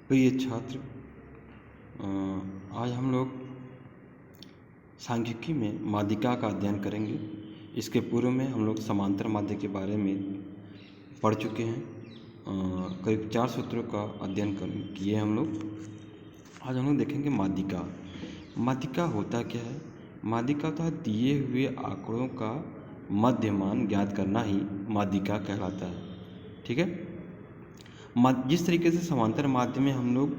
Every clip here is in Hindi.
प्रिय छात्र, आज हम लोग सांख्यिकी में माध्यिका का अध्ययन करेंगे। इसके पूर्व में हम लोग समांतर माध्य के बारे में पढ़ चुके हैं। करीब 4 सूत्रों का अध्ययन किए हम लोग। आज हम लोग देखेंगे माध्यिका। माध्यिका होता क्या है? माध्यिका होता है दिए हुए आंकड़ों का मध्यमान ज्ञात करना ही माध्यिका कहलाता है। ठीक है। जिस तरीके से समांतर माध्य में हम लोग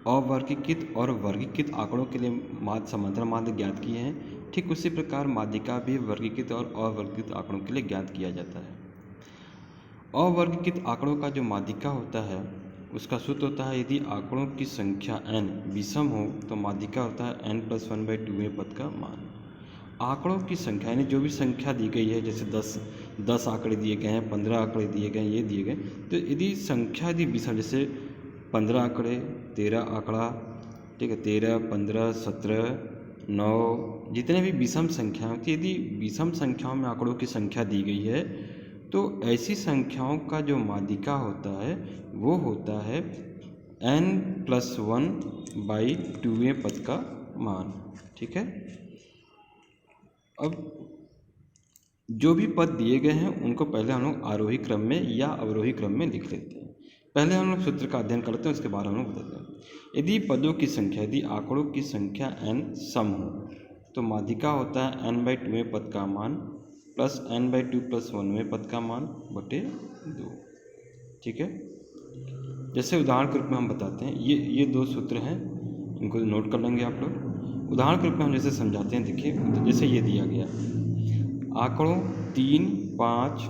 अवर्गीकृत और वर्गीकृत आंकड़ों के लिए समांतर माध्य ज्ञात किए हैं, ठीक उसी प्रकार माध्यिका भी वर्गीकृत और अवर्गीकृत आंकड़ों के लिए ज्ञात किया जाता है। अवर्गीकृत आंकड़ों का जो माध्यिका होता है उसका सूत्र होता है, यदि आंकड़ों की संख्या n विषम हो तो माध्यिका होता है n+1/2वें पद का मान। आंकड़ों की संख्या यानी जो भी संख्या दी गई है, जैसे 10 आंकड़े दिए गए हैं, 15 आंकड़े दिए गए हैं, ये दिए गए, तो यदि संख्या यदि विषम, जैसे 15 आंकड़े, 13 आंकड़ा, ठीक है, 13, 15, 17, 9, जितने भी विषम संख्या होती है, यदि विषम संख्याओं में आंकड़ों की संख्या दी गई है तो ऐसी संख्याओं का जो माध्यिका होता है वो होता है n+1/2वें पद का मान। ठीक है। अब जो भी पद दिए गए हैं उनको पहले हम लोग आरोही क्रम में या अवरोही क्रम में लिख लेते हैं। पहले हम लोग सूत्र का अध्ययन करते हैं, उसके बाद हम लोग बताते हैं। यदि पदों की संख्या, यदि आंकड़ों की संख्या n सम हो तो माध्यिका होता है n/2वें पद का मान प्लस n/2+1वें पद का मान बटे 2। ठीक है। जैसे उदाहरण के रूप में हम बताते हैं, ये 2 सूत्र हैं, इनको नोट कर लेंगे आप लोग। उदाहरण के रूप में हम जैसे समझाते हैं, देखिए जैसे ये दिया गया आंकड़ों 3, 5,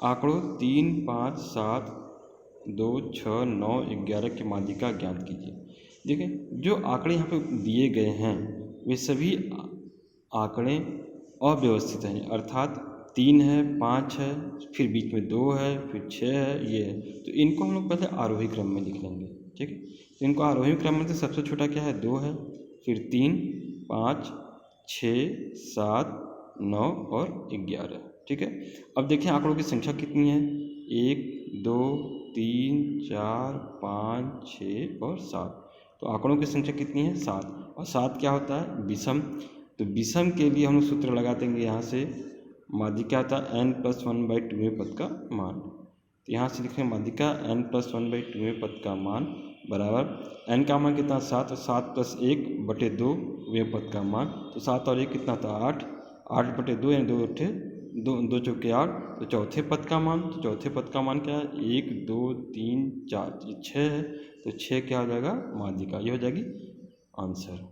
आंकड़ों 3, 5, 7, 2, 6, 9, 11 की माध्यिका ज्ञात कीजिए। देखिए जो आंकड़े यहाँ पे दिए गए हैं वे सभी आंकड़े अव्यवस्थित हैं, अर्थात 3 है, 5 है, फिर बीच में 2 है, फिर 6 है, ये है। तो इनको हम लोग पहले आरोही क्रम में लिख लेंगे। ठीक है। तो इनको आरोही क्रम में तो सबसे छोटा क्या है? 2 है, फिर 3, 5, 6, 7, 9 और 11। ठीक है। अब देखिए आंकड़ों की संख्या कितनी है? 1, 2, 3, 4, 5, 6 और 7। तो आंकड़ों की संख्या कितनी है? 7। और 7 क्या होता है? विषम। तो विषम के लिए हम लोग सूत्र लगा देंगे यहाँ से, माध्यिका होता है n+1/2वें पद का मान। तो यहाँ से लिखेंगे माध्यिका n+1/2वें पद का मान बराबर n का मान कितना? 7, और 7 + 1/2वें पद का मान। तो 7 और 1 कितना था? 8, 8/2 यानी 2 चौके 8, तो चौथे पद का मान। तो चौथे पद का मान क्या है? 1, 2, 3, 4, ये 6 है। तो 6 क्या हो जाएगा? माध्यिका। ये हो जाएगी आंसर।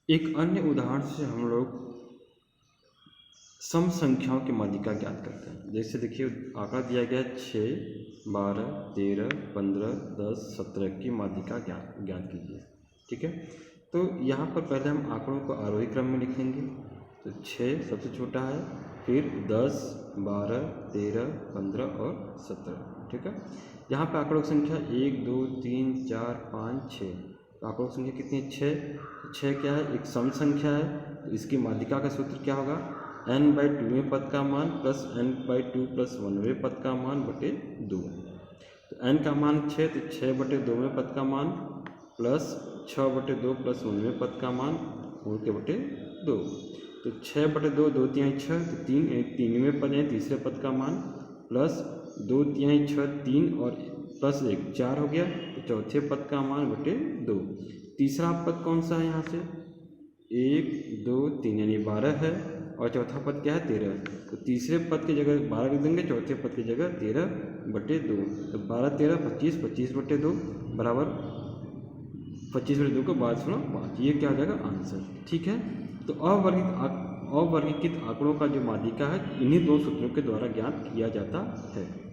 एक अन्य उदाहरण से हम लोग सम संख्याओं की माध्यिका ज्ञात करते हैं। जैसे देखिए आंकड़ा दिया गया 6, 12, 13, 15, 10, 17 की माध्यिका ज्ञात कीजिए। ठीक है। तो यहाँ पर पहले हम आंकड़ों को आरोही क्रम में लिखेंगे। तो 6 सबसे छोटा है, फिर 10, 12, 13, 15 और 17। ठीक है। यहाँ पर आंकड़ों की संख्या 1, 2, 3, 4, 5, 6। तो आंकड़ों की संख्या कितनी है? 6। 6 क्या है? एक सम संख्या है। तो इसकी माध्यिका का सूत्र क्या होगा? n/2वें पद का मान प्लस n/2+1वें पद का मान बटे 2। तो n का मान 6, तो 6/2वें पद का मान प्लस 6/2 + 1वें पद का मान पूर्ण के बटे 2। तो 6/2, 2 तिहाई 6, तो 3वें पद है, तीसरे पद का मान प्लस 2 तिहाई 6, 3 और प्लस 1 4 हो गया। तो चौथे पद का मान बटे 2। तीसरा पद कौन सा है? यहाँ से 1, 2, 3 यानी 12 है, और चौथा पद क्या है? 13। तो तीसरे पद की जगह 12 लिख देंगे, चौथे पद की जगह 13/2। तो 12, 13, 25, 25/2 बराबर 25/2 को 12.5। ये क्या हो जाएगा? आंसर। ठीक है। तो अवर्गीकृत आंकड़ों का जो माध्यिका है इन्हीं 2 सूत्रों के द्वारा ज्ञात किया जाता है।